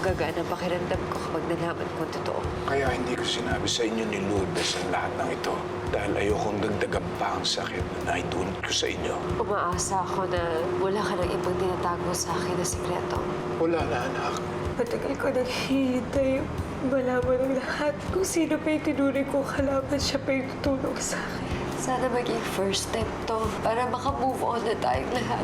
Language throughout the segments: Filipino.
gagana pakiramdam ko kapag nalaman ko ang totoo. Kaya hindi ko sinabi sa inyo ni Lourdes ang lahat ng ito. Dahil ayokong dagdagan pa ang sakit na naitulot ko sa inyo. Umaasa ako na wala ka ng ibang tinatago sa akin na sikreto. Wala na, anak. Matagal ko naghihintay malaman ng lahat kung sino pa yung tinuloy kong kalaban, siya pa yung tutulong sa akin. Sana maging first step to para maka-move on na tayong lahat.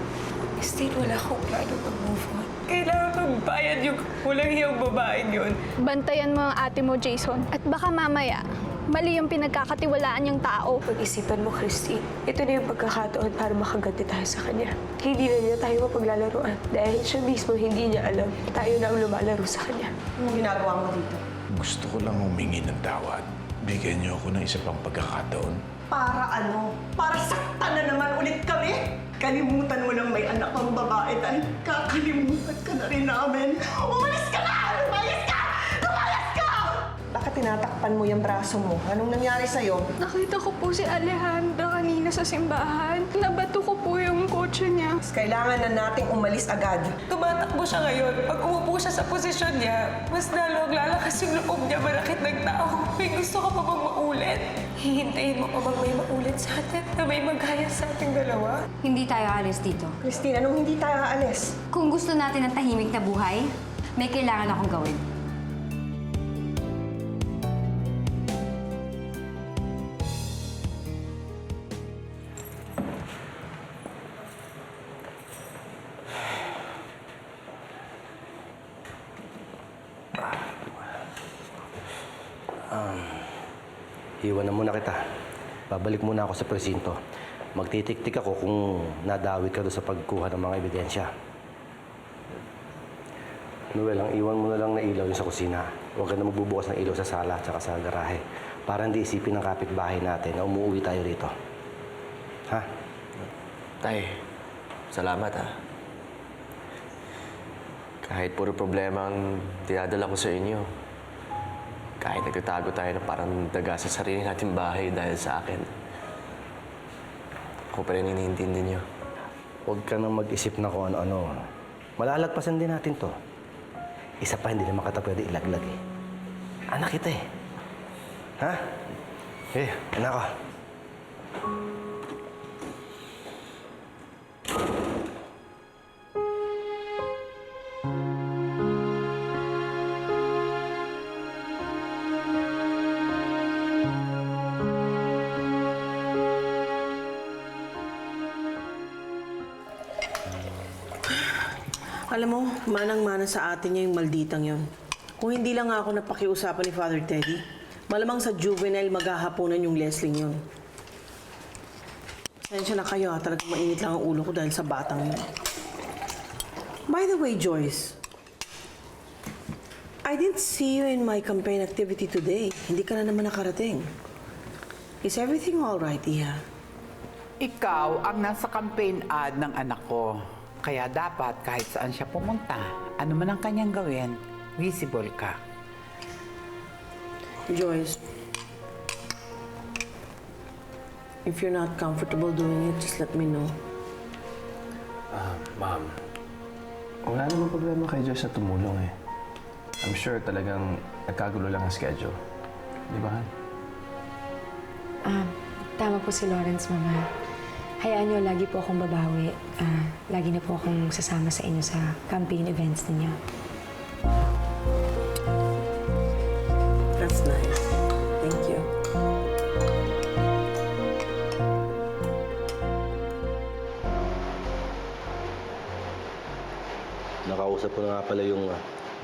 Still, wala akong plano mag-move on. Kailangan magbayad yung kulang yung babaeng yun. Bantayan mo ang ate mo, Jason. At baka mamaya, mali yung pinagkakatiwalaan yung tao. Pag-isipan mo, Christine, ito na yung pagkakataon para makaganti tayo sa kanya. Hindi na niya tayo mapaglalaroan dahil siya mismo hindi niya alam tayo na ang lumalaro sa kanya. Anong ginagawa mo dito? Gusto ko lang humingi ng tawad. Bigyan niyo ako ng isa pang pagkakataon. Para ano? Para saktan na naman ulit kami? Kalimutan mo lang may anak kang babae dahil kakalimutan ka na rin namin. Umalis ka na! Umalis ka! Umalis ka! Bakit tinatakpan mo yung braso mo? Anong nangyari sa'yo? Nakita ko po si Alejandra kanina sa simbahan. Nabato ko po yung kotse niya. Kailangan na nating umalis agad. Tumatakbo siya ngayon. Pag umupo siya sa posisyon niya, mas lalo ang lalakas yung loob niya manakit ng tao. May gusto ka pa bang maulit? Hihintayin mo pa bang may maulit sa atin na may maghaya sa ating dalawa? Hindi tayo alis dito. Christine, anong hindi tayo aalis? Kung gusto natin ng tahimik na buhay, may kailangan akong gawin. Iwan na muna kita. Babalik muna ako sa presinto. Magtitik-tik ako kung nadawit ka doon sa pagkuha ng mga ebidensya. Noel, ang iwan mo na lang na ilaw yung sa kusina. Huwag ka na magbubukas ng ilaw sa sala at sa garahe. Para hindi isipin ng kapitbahay natin na umuwi tayo rito. Ha? Tay, salamat ha. Kahit puro problema ang dinadala ko sa inyo, kahit nagtatago tayo na parang daga sa sarili nating bahay dahil sa akin, ako pa rin iniintindi niyo. Huwag ka nang mag-isip na kung ano-ano. Malalagpasan din natin to. Isa pa, hindi naman kita pwede ilaglag eh. Anak kita eh. Ha? Anak ko. Alam mo, manang-mana sa atin niya yung malditang yon. Kung hindi lang ako napakiusapan ni Father Teddy, malamang sa juvenile maghahaponan yung Leslie yun. Pasensya na kayo ha, talagang mainit lang ang ulo ko dahil sa batang yun. By the way, Joyce, I didn't see you in my campaign activity today. Hindi ka na naman nakarating. Is everything all right, Iha? Ikaw ang nasa campaign ad ng anak ko. Kaya dapat kahit saan siya pumunta, ano man ang kanyang gawin, visible ka. Joyce, if you're not comfortable doing it, just let me know. Ma'am, wala namang problema kay Joyce na tumulong eh. I'm sure talagang nagkagulo lang ang schedule. Di ba, Han? Tama po si Lawrence, Mama. Hayaan niyo, lagi po akong babawi. Lagi na po akong sasama sa inyo sa campaign events ninyo. That's nice. Thank you. Nakausap ko na nga pala yung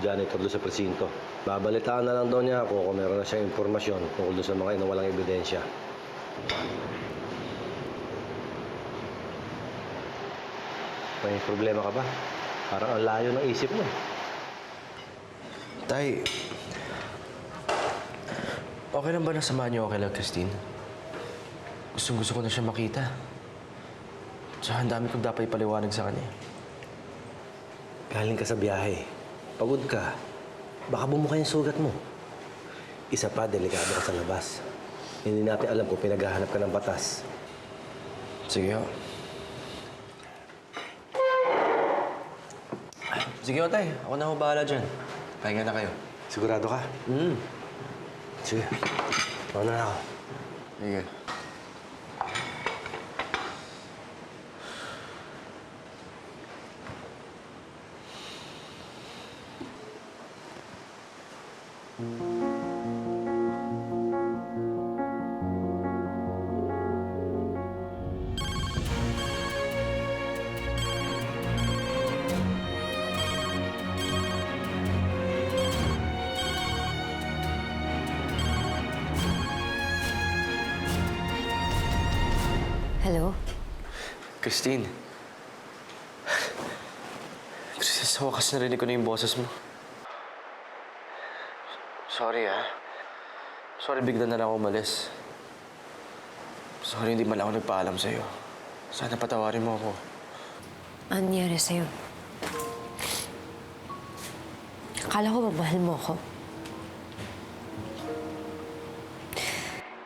janitor doon sa presinto. Babalitaan na lang daw niya ako kung meron na siyang impormasyon tungkol doon sa mga inawalang ebidensya. May problema ka ba? Parang ang layo ng isip mo. Tay, okay lang ba nasamahan niyo ako kay Christine? Gustong-gusto ko na siya makita. Tsaka ang dami kong dapat ipaliwanag sa kanya. Galing ka sa biyahe. Pagod ka. Baka bumuka yung sugat mo. Isa pa, delikado ka sa labas. Hindi natin alam kung pinaghahanap ka ng batas. Sige ho. Sige ho, tay. Ako na ho bahala dyan. Pahinga na kayo. Sigurado ka? Sige. Mauna na ako. Sige. Hello? Christine. Christine, sa wakas narinig ko na yung boses mo. Sorry, Sorry, bigla na lang ako umalis. Sorry, hindi man ako nagpaalam sa'yo. Sana patawarin mo ako. Ano nangyari sa'yo? Akala ko mamahal mo ako.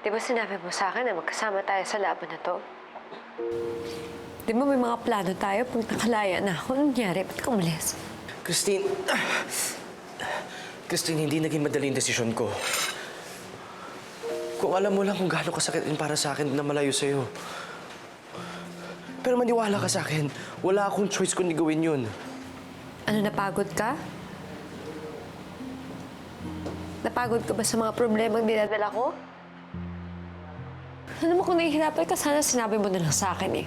Di ba sinabi mo sa akin na magkasama tayo sa laban na to? Di ba may mga plano tayo pag nakalaya na ako? Anong nangyari? Ba't ka umalis? Christine, hindi naging madali yung desisyon ko. Kung alam mo lang kung gaano kasakit din para sa akin na malayo sa'yo. Pero maniwala ka sa akin, wala akong choice kundi gawin yun. Ano, napagod ka? Napagod ka ba sa mga problemang dinadala ko? Alam mo, kung nahihirapan ka, sana sinabi mo na lang sa akin eh.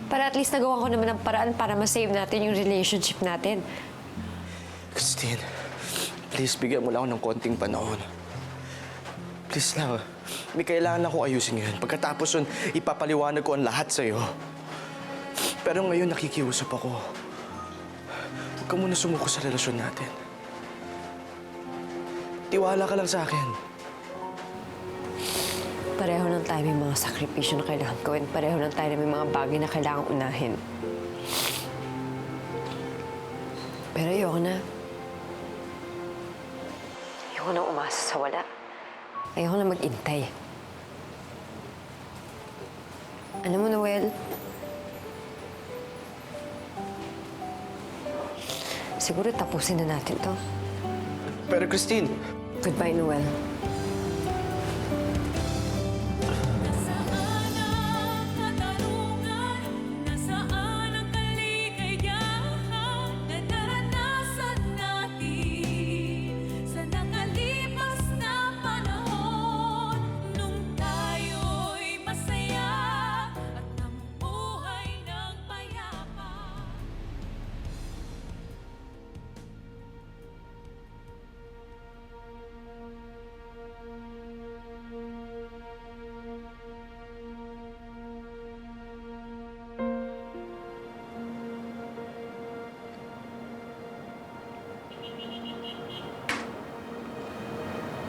Para at least nagawa ko naman ng paraan para ma-save natin yung relationship natin. Christine, please, bigyan mo lang ako ng konting panahon. Please lang, may kailangan ako ayusin ngayon. Pagkatapos nun, ipapaliwanag ko ang lahat sa'yo. Pero ngayon, nakikiusap ako. Huwag ka muna sumuko sa relasyon natin. Tiwala ka lang sa akin. Pareho lang tayo may mga sakripisyo na kailangan gawin. Pareho lang tayo na may mga bagay na kailangan unahin. Pero ayoko na. Ayoko na umasa sa wala. Ayoko na mag-intay. Alam mo, Noel, siguro tapusin na natin to. Pero Christine, Goodbye, Noel.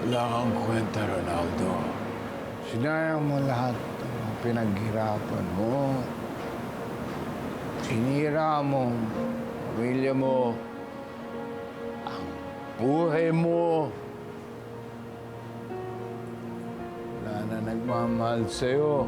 Wala kang kwenta, Ronaldo. Sinayang mo lahat ng pinaghirapan mo. Sinira mo ang pamilya mo, ang buhay mo. Wala na nagmamahal sa'yo.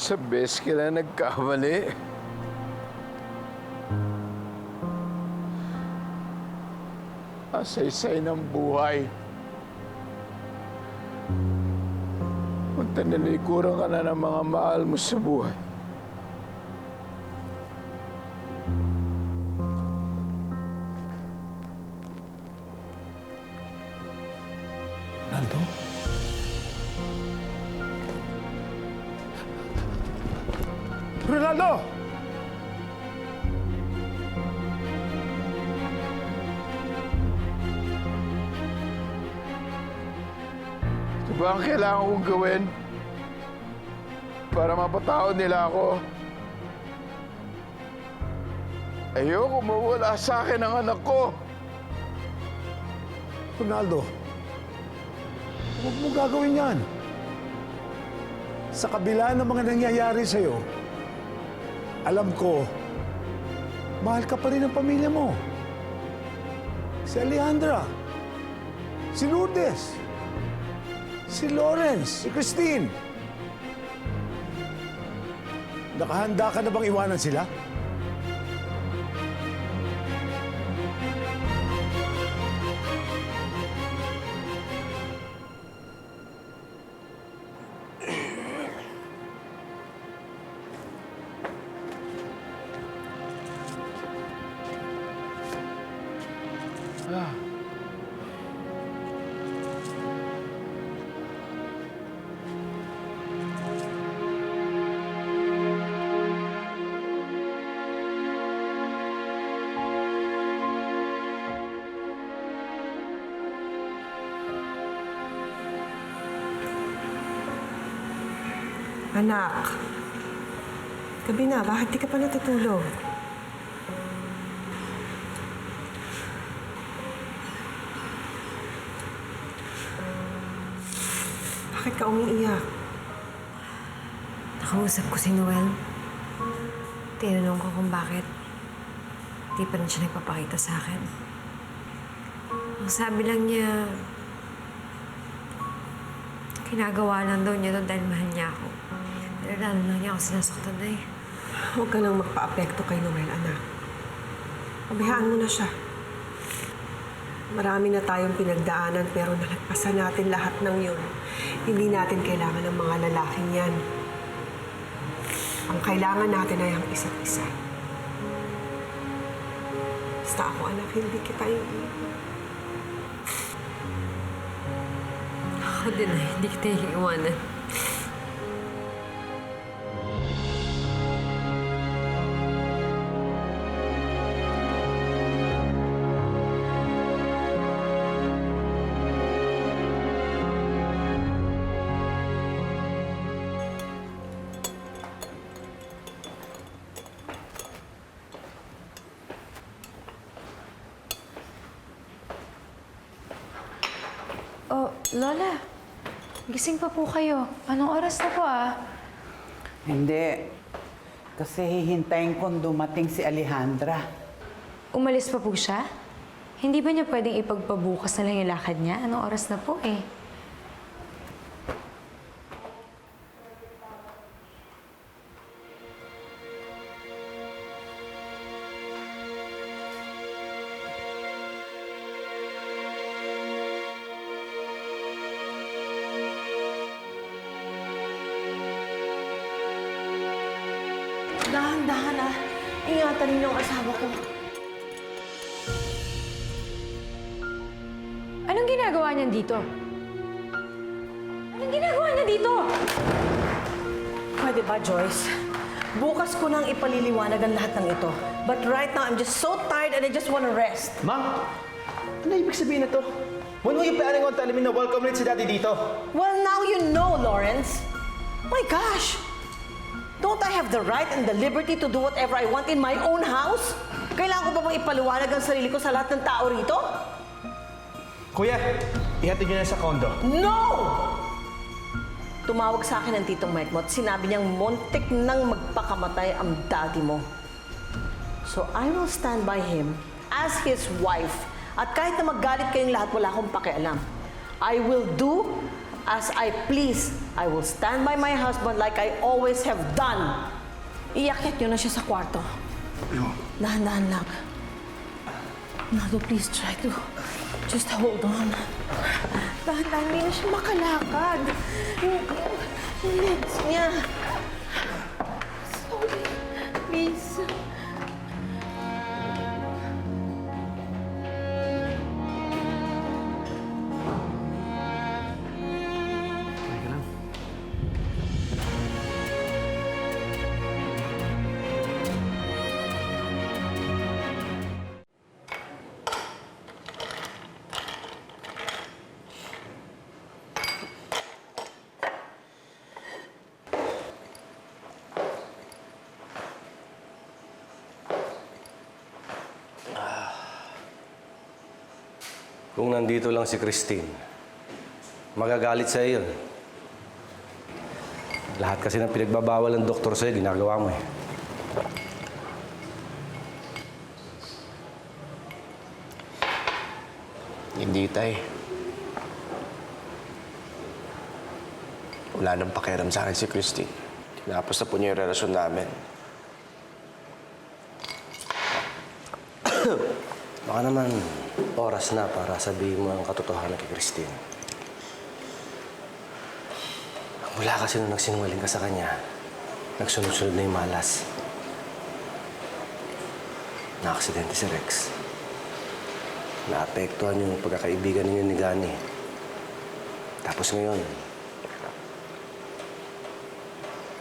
Sa best ka na nagkamali. saysay ng buhay. Kung tinalikuran ka na ng mga mahal mo sa buhay. Ronaldo? Ronaldo! Ito ba ang kailangan kong gawin para mapatawad nila ako? Ayoko mawala sa akin ang anak ko. Ronaldo, huwag mo gagawin yan. Sa kabila ng mga nangyayari sa'yo, alam ko, mahal ka pa rin ng pamilya mo. Si Alejandra, si Lourdes, si Lawrence, si Christine. Nakahanda ka na bang iwanan sila? Anak, gabi na. Bakit di ka pa natutulog? Bakit ka umiiyak? Nakausap ko si Noel. Tinanong ko kung bakit di pa rin siya nagpapakita sa akin. Ang sabi lang niya, ginagawa lang daw niya doon dahil mahal niya ako. Pero lalo lang niya ako sinasaktan na eh. Huwag ka nang magpa-apekto kay Noel, anak. Pabayaan mo na siya. Marami na tayong pinagdaanan pero nalagpasan natin lahat ng yun. Hindi natin kailangan ng mga lalaking yan. Ang kailangan natin ay ang isa't isa. Basta ako, anak, hindi kita iiwan. Ako din ay hindi kita iiwanan. Oh, Lola. Gising pa po kayo. Anong oras na po Hindi. Kasi hihintayin kong dumating si Alejandra. Umalis pa po siya? Hindi ba niya pwedeng ipagpabukas na lang yung lakad niya? Anong oras na po eh? Dahan-dahan ah. Ingatan ninyo ang asawa ko. Anong ginagawa niyan dito? Anong ginagawa niya dito? Pwede ba, Joyce? Bukas ko nang ipaliliwanag ang lahat ng ito. But right now, I'm just so tired and I just want to rest. Ma'am, ano ibig sabihin na to? When were you planning on telling me na welcome rin si Daddy dito? Well, now you know, Lawrence. My gosh! Don't I have the right and the liberty to do whatever I want in my own house? Kailangan ko pa bang ipaliwanag ang sarili ko sa lahat ng tao rito? Kuya, ihatid niyo na sa condo. No! Tumawag sa akin ang titong Mike mo at sinabi niyang muntik nang magpakamatay ang daddy mo. So I will stand by him as his wife. At kahit na maggalit kayong lahat, wala akong pakialam. I will do as I please. I will stand by my husband like I always have done. Iyakyat niyo na siya sa kwarto. Dahan-dahan lang. Nado, please try to Just hold on. Dahan-dahan, hindi na siya makalakad. Yung legs niya. Slowly, please. Kung nandito lang si Christine, magagalit sa'yo yun. Lahat kasi ng pinagbabawal ng doktor sa'yo, ginagawa mo eh. Hindi, Tay. Wala nang pakialam sa akin si Christine. Tinapos na po niya yung relasyon namin. Baka naman oras na para sabihin mo ang katotohanan kay Christine. Mula kasi nung nagsinungaling ka sa kanya, nagsunod-sunod na yung malas. Na-aksidente si Rex. Naapektuhan yung pagkakaibigan ninyo ni Gani. Tapos ngayon,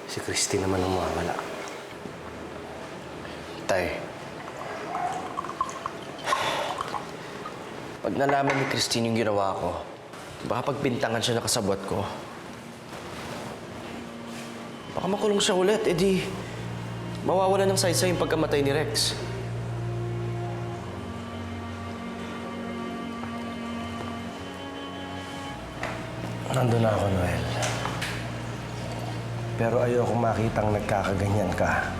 si Christine naman ang mawawala. Tay, pag nalaman ni Christine yung ginawa ko, baka pagbintangan siya na kasabwat ko. Baka makulong siya ulit, edi mawawala ng saysay yung pagkamatay ni Rex. Nandun na ako, Noel. Pero ayokong makitang nagkakaganyan ka.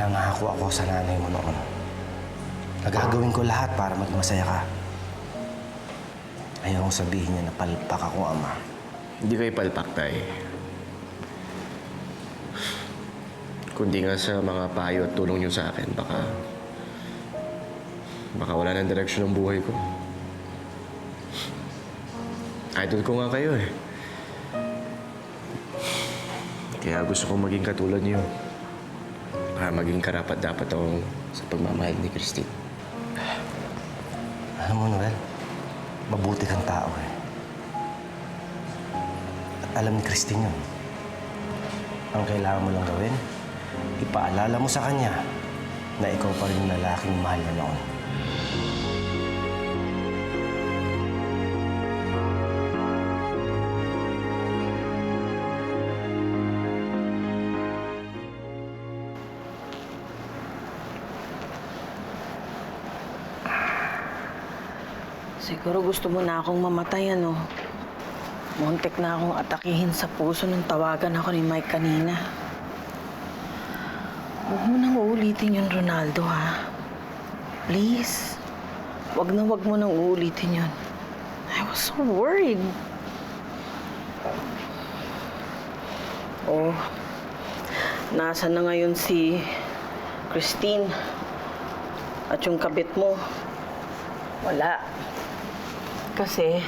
Nangako ako sa nanay mo noon. Nagagawin ko lahat para maging masaya ka. Ayokong sabihin niya na palpak ako, Ama. Hindi kayo palpak, Tay. Kundi nga sa mga payo at tulong niyo sa akin, baka wala ng direksyon ng buhay ko. Idol ko nga kayo eh. Kaya gusto kong maging katulad niyo. Para maging karapat-dapat ako sa pagmamahal ni Christine. Alam mo, Noel, mabuti kang tao eh. At alam ni Christine yun. Ang kailangan mo lang gawin, ipaalala mo sa kanya na ikaw pa rin yung lalaking mahal niya noon. Siguro gusto mo na akong mamatay, ano? Muntik na akong atakihin sa puso nung tawagan ako ni Mike kanina. Huwag mo nang uulitin yun, Ronaldo, ha? Please. Wag mo nang uulitin yun. I was so worried. Oh, nasaan na ngayon si Christine at yung kabit mo? Wala. Kasi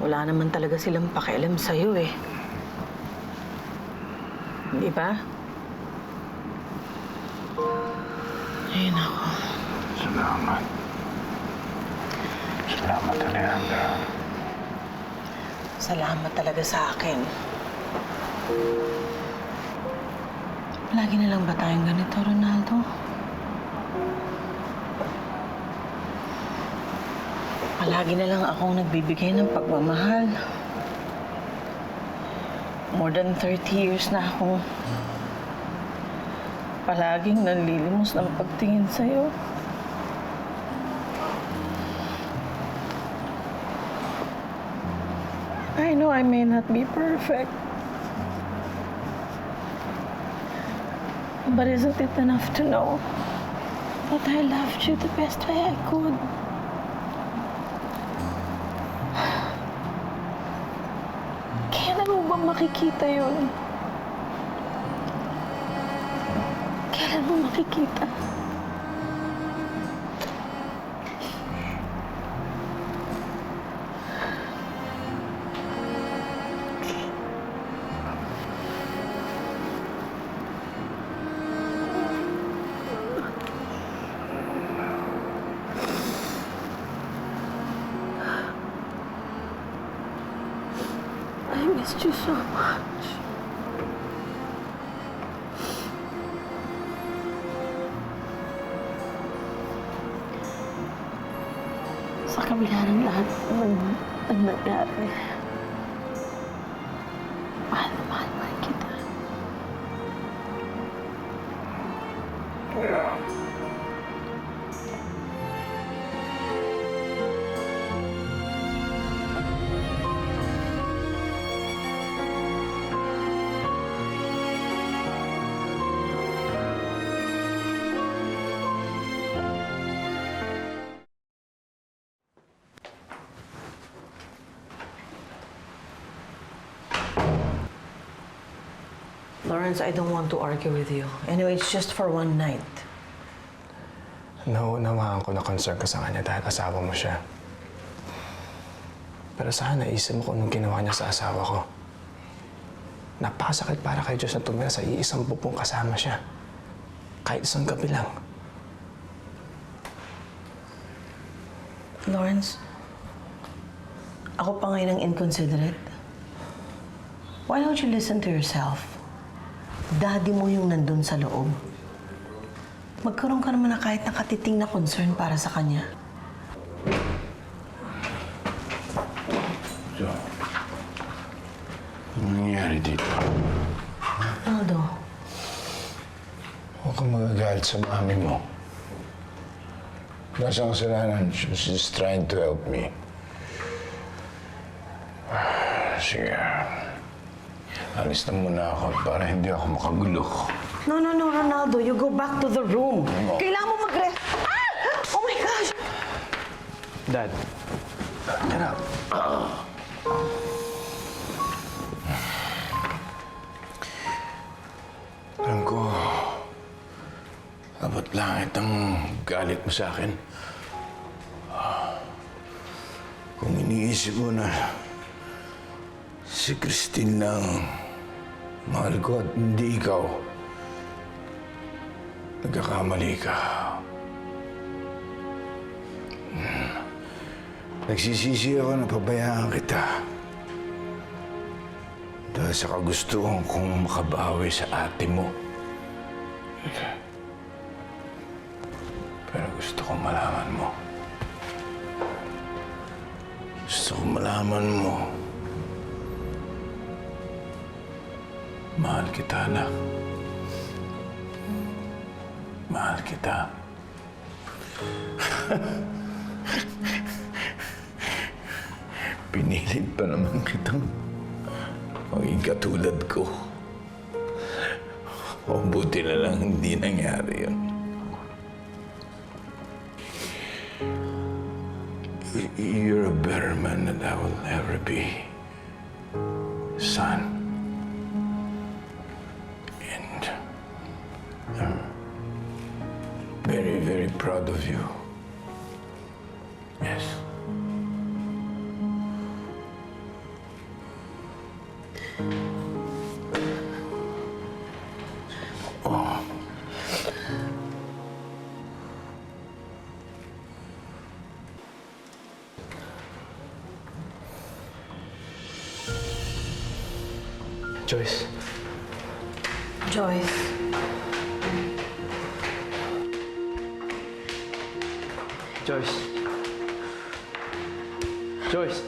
wala naman talaga silang pakialam sa'yo eh. Di ba? Ay, nako. Salamat. Salamat, Alejandra. Salamat talaga sa akin. Lagi na lang ba tayong ganito, Ronaldo? Palagi na lang akong nagbibigay ng pagmamahal. More than 30 years na akong palaging nanlilimos ng pagtingin sa'yo. I know I may not be perfect. But isn't it enough to know that I loved you the best way I could? Kailan mo ba makikita yun? Kailan mo makikita? missed you so much. Sa kabila ng lahat ng nangyari, mahal na mahal pa rin kita. Lawrence, I don't want to argue with you. Anyway, it's just for one night. Naunawaan ko na concern ka sa kanya dahil asawa mo siya. Pero sana naisip mo kung anong ginawa niya sa asawa ko. Napakasakit para kay Diyos na tumira sa iisang bubong kasama siya. Kahit isang gabi lang. Lawrence, ako pa ngayon ang inconsiderate. Why don't you listen to yourself? Daddy mo yung nandun sa loob. Magkaroon ka naman na kahit nakatiting na concern para sa kanya. So, ano nangyari dito? Aldo, Huwag kang magagalit sa mami mo. Nasa kasalanan, she's just trying to help me. Sige. Alis na muna ako para hindi ako makagulo. No, Ronaldo. You go back to the room. Kailangan mo mag-rest. Ah! Oh my gosh! Dad. Get up. Alam ko, abot langit ang galit mo sa akin. Kung iniisip mo na si Christine lang mahal ko at hindi ikaw, nagkakamali ka. Nagsisisi ako na pabayaan kita. Dahil sa kagustuhan kong makabawi sa ate mo. Pero gusto kong malaman mo. Gusto kong malaman mo. Mahal kita, anak. Mahal kita. Pinilit pa naman kitang maging katulad ko. O buti na lang hindi nangyari yun. You're a better man than I will ever be, son. And I'm very, very proud of you. Yes. Oh. Joyce. Joyce. Joyce. Joyce.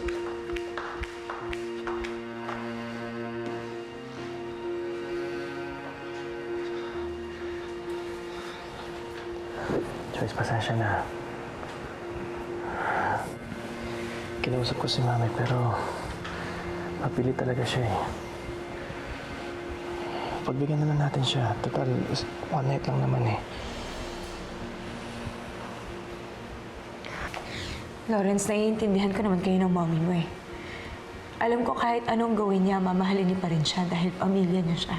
Joyce, pasensya na. Kinausap ko si Mami pero mapilit talaga siya eh. Pagbigyan na lang natin siya. Total, one night lang naman eh. Lawrence, naiintindihan ko naman kayo ng mommy mo eh. Alam ko kahit anong gawin niya, mamahalin niyo pa rin siya dahil pamilya niya siya.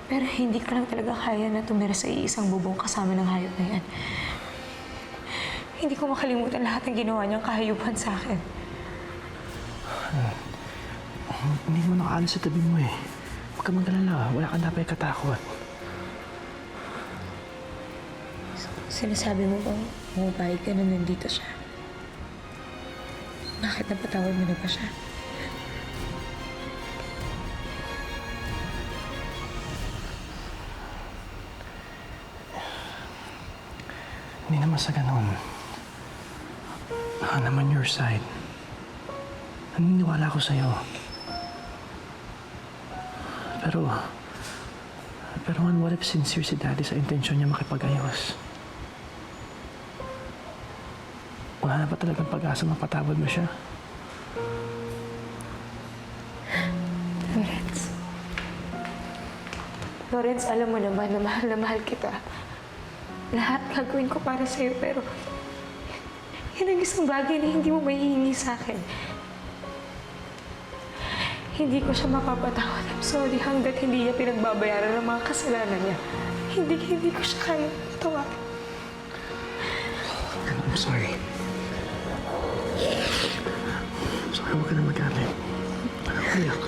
Pero hindi ko lang talaga kaya na tumira sa iisang bubong kasama ng hayop na yan. Hindi ko makalimutan lahat ng ginawa niyang kahayupan sa akin. Hindi mo nakaalis sa tabi mo eh. Huwag ka mag-alala. Wala kang dapat katakot. Sinasabi mo bang bumabalik ka na nandito siya? Bakit napatawad mo na ba siya? Hindi naman sa ganun. I'm on your side. Naniniwala ko sa'yo. Pero what if sincere si Daddy sa intensyon niya makipag-ayos? Wala na ba talagang pag-asa mapatawad mo siya? Lawrence, alam mo naman na mahal kita. Lahat gagawin ko para sa'yo, pero yan ang isang bagay na hindi mo mahihingi sa akin. Hindi ko siya mapapatawad. I'm sorry hanggat hindi niya pinagbabayaran ng mga kasalanan niya. Hindi ko siya kaya tawarin. I'm sorry. Sorry, huwag ka na magalit. Umiyak.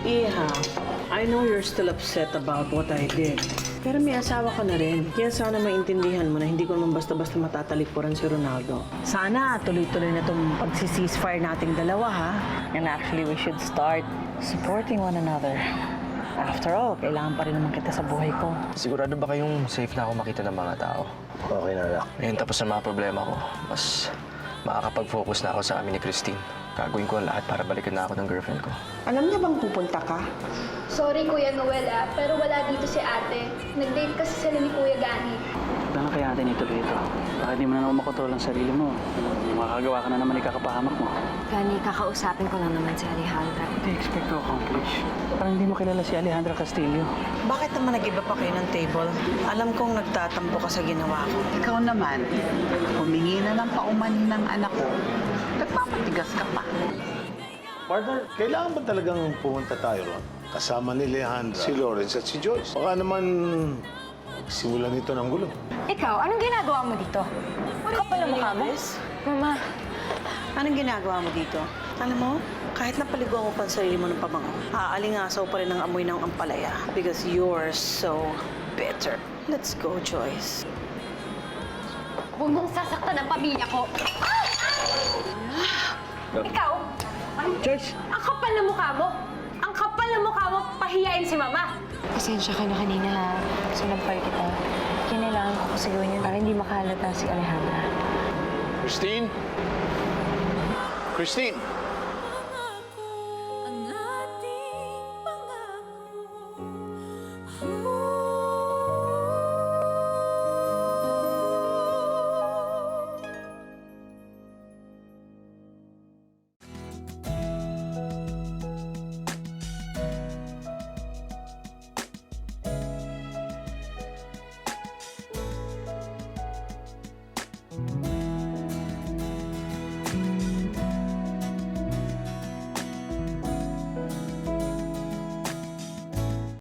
Iha, I know you're still upset about what I did. Pero may asawa ka na rin. Kaya sana maintindihan mo na hindi ko naman basta-basta matatalikuran si Ronaldo. Sana tuloy-tuloy na itong pagsi-ceasefire nating dalawa, ha? And actually, we should start supporting one another. After all, kailangan pa rin naman kita sa buhay ko. Sigurado ba kayong safe na ako makita ng mga tao? Okay na, anak. Ngayon tapos na mga problema ko, mas makakapag-focus na ako sa amin ni Christine. Gagawin ko ang lahat para balikan na ako ng girlfriend ko. Alam niya bang pupunta ka? Sorry, Kuya Noel, pero wala dito si ate. Nag-date kasi sila ni Kuya Gani. Paano kaya natin ituloy ito? Bakit di mo na makontrol ang sarili mo? Makakagawa ka na naman ikapapahamak mo. Gani, kakausapin ko lang naman si Alejandra. What do you expect to accomplish? Parang hindi mo kilala si Alejandra Castillo. Bakit naman nag-iba pa kayo ng table? Alam kong nagtatampo ka sa ginawa ko. Ikaw naman, humingi na ng paumanhin ng anak ko. Nagpapatigas ka pa. Partner, kailangan ba talagang pumunta tayo ron? Kasama ni Alejandra, si Lawrence at si Joyce. Baka naman simulan nito ng gulo. Ikaw, anong ginagawa mo dito? Kapal ang mukha mo? Mama, anong ginagawa mo dito? Alam mo, kahit napaliguan mo pa ang sarili mo ng pabango, aalingasaw pa rin ang amoy ng ampalaya because you're so bitter. Let's go, Joyce. Huwag mong sasaktan ang pamilya ko. Ikaw? Joyce! Ang kapal na mukha mo! Ang kapal na mukha mo, pahiyain si Mama! Pasensya ka na kanina, ha. Sinampal kita. Kinailangan ko kasi gawin yun para hindi makahalata si Alejandra. Christine? Christine!